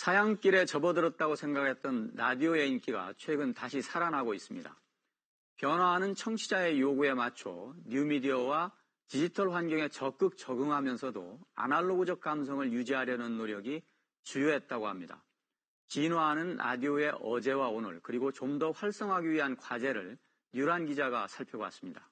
사양길에 접어들었다고 생각했던 라디오의 인기가 최근 다시 살아나고 있습니다. 변화하는 청취자의 요구에 맞춰 뉴미디어와 디지털 환경에 적극 적응하면서도 아날로그적 감성을 유지하려는 노력이 주요했다고 합니다. 진화하는 라디오의 어제와 오늘, 그리고 좀 더 활성화하기 위한 과제를 유란 기자가 살펴봤습니다.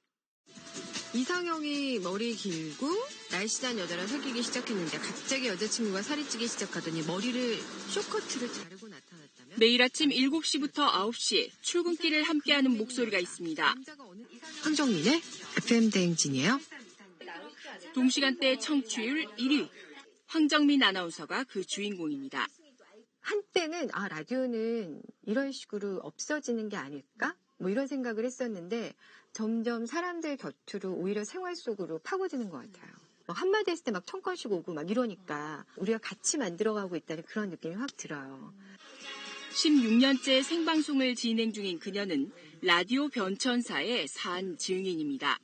이상형이 머리 길고 날씬한 여자랑 사귀기 시작했는데 갑자기 여자친구가 살이 찌기 시작하더니 머리를 쇼커트를 자르고 나타났다면? 매일 아침 7시부터 9시 출근길을 함께하는 목소리가 있습니다. 황정민의 FM 대행진이에요. 동시간대 청취율 1위 황정민 아나운서가 그 주인공입니다. 한때는 라디오는 이런 식으로 없어지는 게 아닐까? 뭐 이런 생각을 했었는데 점점 사람들 곁으로 오히려 생활 속으로 파고드는 것 같아요. 한마디 했을 때 막 1000건씩 오고 막 이러니까 우리가 같이 만들어가고 있다는 그런 느낌이 확 들어요. 16년째 생방송을 진행 중인 그녀는 라디오 변천사의 산 증인입니다.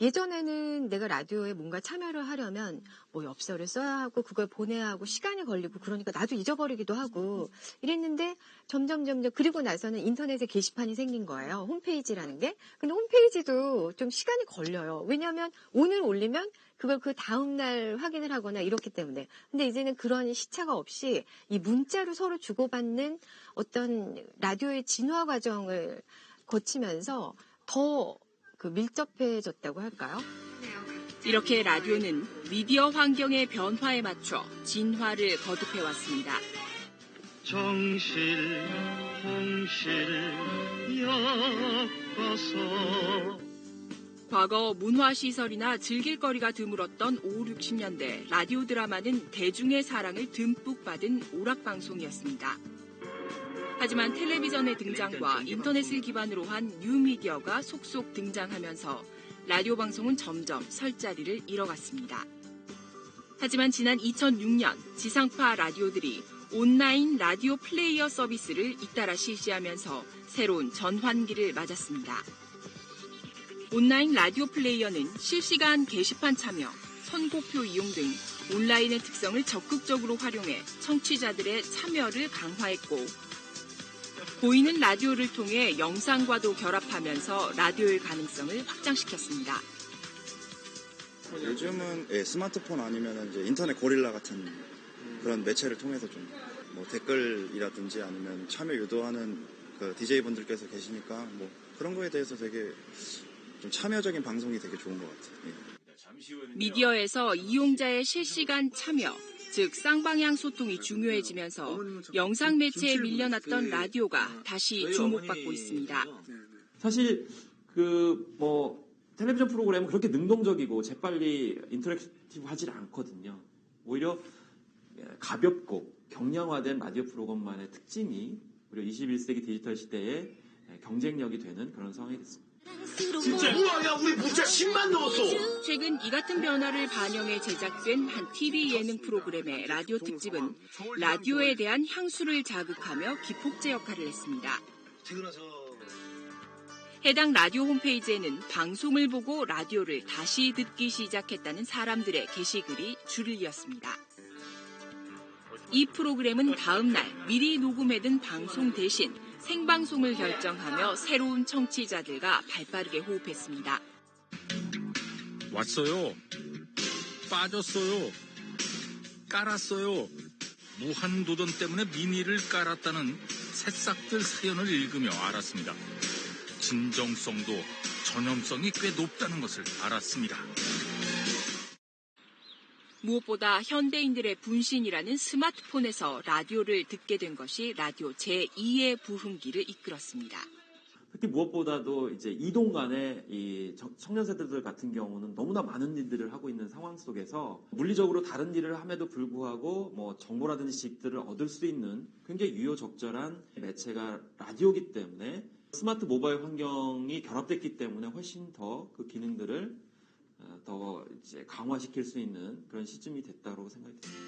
예전에는 내가 라디오에 뭔가 참여를 하려면 뭐 엽서를 써야 하고 그걸 보내야 하고 시간이 걸리고 그러니까 나도 잊어버리기도 하고 이랬는데 점점 그리고 나서는 인터넷에 게시판이 생긴 거예요. 홈페이지라는 게. 근데 홈페이지도 좀 시간이 걸려요. 왜냐하면 오늘 올리면 그걸 그 다음날 확인을 하거나 이렇기 때문에. 근데 이제는 그런 시차가 없이 이 문자로 서로 주고받는 어떤 라디오의 진화 과정을 거치면서 더 밀접해졌다고 할까요? 이렇게 라디오는 미디어 환경의 변화에 맞춰 진화를 거듭해왔습니다. 정실 홍실 엮어서 과거 문화시설이나 즐길거리가 드물었던 5, 60년대 라디오 드라마는 대중의 사랑을 듬뿍 받은 오락방송이었습니다. 하지만 텔레비전의 등장과 인터넷을 기반으로 한 뉴미디어가 속속 등장하면서 라디오 방송은 점점 설 자리를 잃어갔습니다. 하지만 지난 2006년 지상파 라디오들이 온라인 라디오 플레이어 서비스를 잇따라 실시하면서 새로운 전환기를 맞았습니다. 온라인 라디오 플레이어는 실시간 게시판 참여, 선곡표 이용 등 온라인의 특성을 적극적으로 활용해 청취자들의 참여를 강화했고 보이는 라디오를 통해 영상과도 결합하면서 라디오의 가능성을 확장시켰습니다. 요즘은 스마트폰 아니면 이제 인터넷 고릴라 같은 그런 매체를 통해서 좀 뭐 댓글이라든지 아니면 참여 유도하는 그 DJ분들께서 계시니까 뭐 그런 거에 대해서 되게 좀 참여적인 방송이 되게 좋은 것 같아요. 예. 미디어에서 이용자의 실시간 참여, 즉 쌍방향 소통이 중요해지면서 영상 매체에 밀려났던 라디오가 다시 주목받고 있습니다. 사실 텔레비전 프로그램은 그렇게 능동적이고 재빨리 인터랙티브하지 않거든요. 오히려 가볍고 경량화된 라디오 프로그램만의 특징이 우리 21세기 디지털 시대에 경쟁력이 되는 그런 상황이 됐습니다. 진짜 우와, 야 우리 문자 10만 넣었어. 최근 이 같은 변화를 반영해 제작된 한 TV 예능 프로그램의 라디오 특집은 라디오에 대한 향수를 자극하며 기폭제 역할을 했습니다. 해당 라디오 홈페이지에는 방송을 보고 라디오를 다시 듣기 시작했다는 사람들의 게시글이 줄을 이었습니다. 이 프로그램은 다음 날 미리 녹음해둔 방송 대신 생방송을 결정하며 새로운 청취자들과 발빠르게 호흡했습니다. 왔어요. 빠졌어요. 깔았어요. 무한도전 때문에 미니를 깔았다는 새싹들 사연을 읽으며 알았습니다. 진정성도 전염성이 꽤 높다는 것을 알았습니다. 무엇보다 현대인들의 분신이라는 스마트폰에서 라디오를 듣게 된 것이 라디오 제2의 부흥기를 이끌었습니다. 특히 무엇보다도 이제 이동 간에 이 청년 세대들 같은 경우는 너무나 많은 일들을 하고 있는 상황 속에서 물리적으로 다른 일을 함에도 불구하고 뭐 정보라든지 지식들을 얻을 수 있는 굉장히 유효적절한 매체가 라디오이기 때문에 스마트 모바일 환경이 결합됐기 때문에 훨씬 더 그 기능들을 더 이제 강화시킬 수 있는 그런 시점이 됐다고 생각이 듭니다.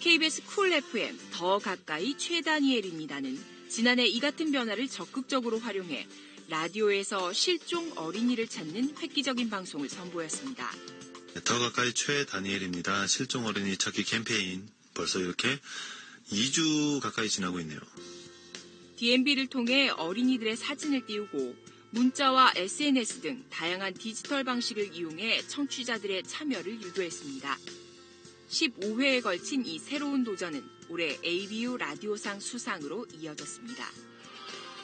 KBS 쿨 FM 더 가까이 최다니엘입니다는 지난해 이 같은 변화를 적극적으로 활용해 라디오에서 실종 어린이를 찾는 획기적인 방송을 선보였습니다. 더 가까이 최다니엘입니다. 실종 어린이 찾기 캠페인 벌써 이렇게 2주 가까이 지나고 있네요. DMB를 통해 어린이들의 사진을 띄우고 문자와 SNS 등 다양한 디지털 방식을 이용해 청취자들의 참여를 유도했습니다. 15회에 걸친 이 새로운 도전은 올해 ABU 라디오상 수상으로 이어졌습니다.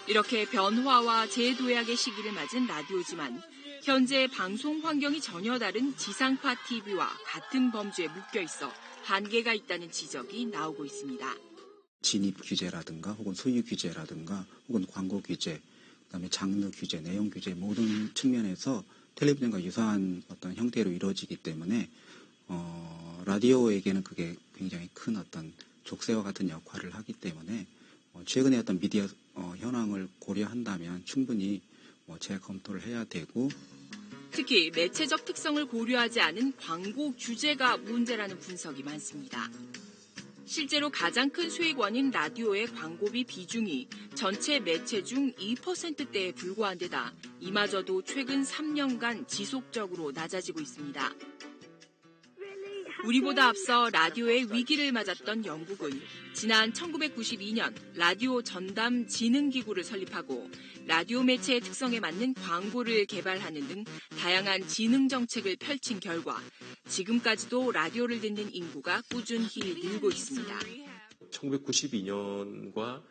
이렇게 변화와 재도약의 시기를 맞은 라디오지만 현재 방송 환경이 전혀 다른 지상파 TV와 같은 범주에 묶여 있어 한계가 있다는 지적이 나오고 있습니다. 진입 규제라든가 혹은 소유 규제라든가 혹은 광고 규제, 그다음에 장르 규제, 내용 규제 모든 측면에서 텔레비전과 유사한 어떤 형태로 이루어지기 때문에 라디오에게는 그게 굉장히 큰 어떤 족쇄와 같은 역할을 하기 때문에 최근에 어떤 미디어 현황을 고려한다면 충분히 재검토를 해야 되고 특히 매체적 특성을 고려하지 않은 광고 규제가 문제라는 분석이 많습니다. 실제로 가장 큰 수익원인 라디오의 광고비 비중이 전체 매체 중 2%대에 불과한 데다 이마저도 최근 3년간 지속적으로 낮아지고 있습니다. 우리보다 앞서 라디오의 위기를 맞았던 영국은 지난 1992년 라디오 전담 지능기구를 설립하고 라디오 매체의 특성에 맞는 광고를 개발하는 등 다양한 지능 정책을 펼친 결과 지금까지도 라디오를 듣는 인구가 꾸준히 늘고 있습니다. 1992년과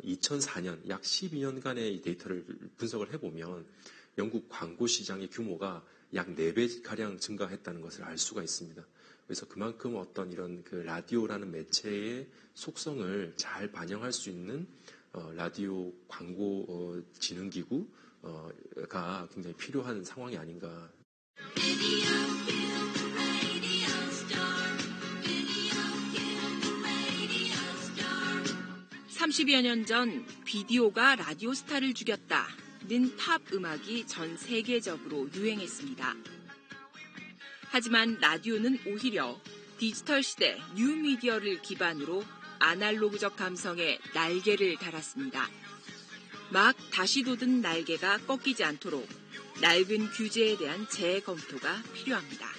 2004년 약 12년간의 이 데이터를 분석을 해보면 영국 광고 시장의 규모가 약 4배가량 증가했다는 것을 알 수가 있습니다. 그래서 그만큼 어떤 이런 그 라디오라는 매체의 속성을 잘 반영할 수 있는 라디오 광고 지능기구가 굉장히 필요한 상황이 아닌가. 30여 년 전 비디오가 라디오 스타를 죽였다는 팝 음악이 전 세계적으로 유행했습니다. 하지만 라디오는 오히려 디지털 시대 뉴미디어를 기반으로 아날로그적 감성에 날개를 달았습니다. 막 다시 돋은 날개가 꺾이지 않도록 낡은 규제에 대한 재검토가 필요합니다.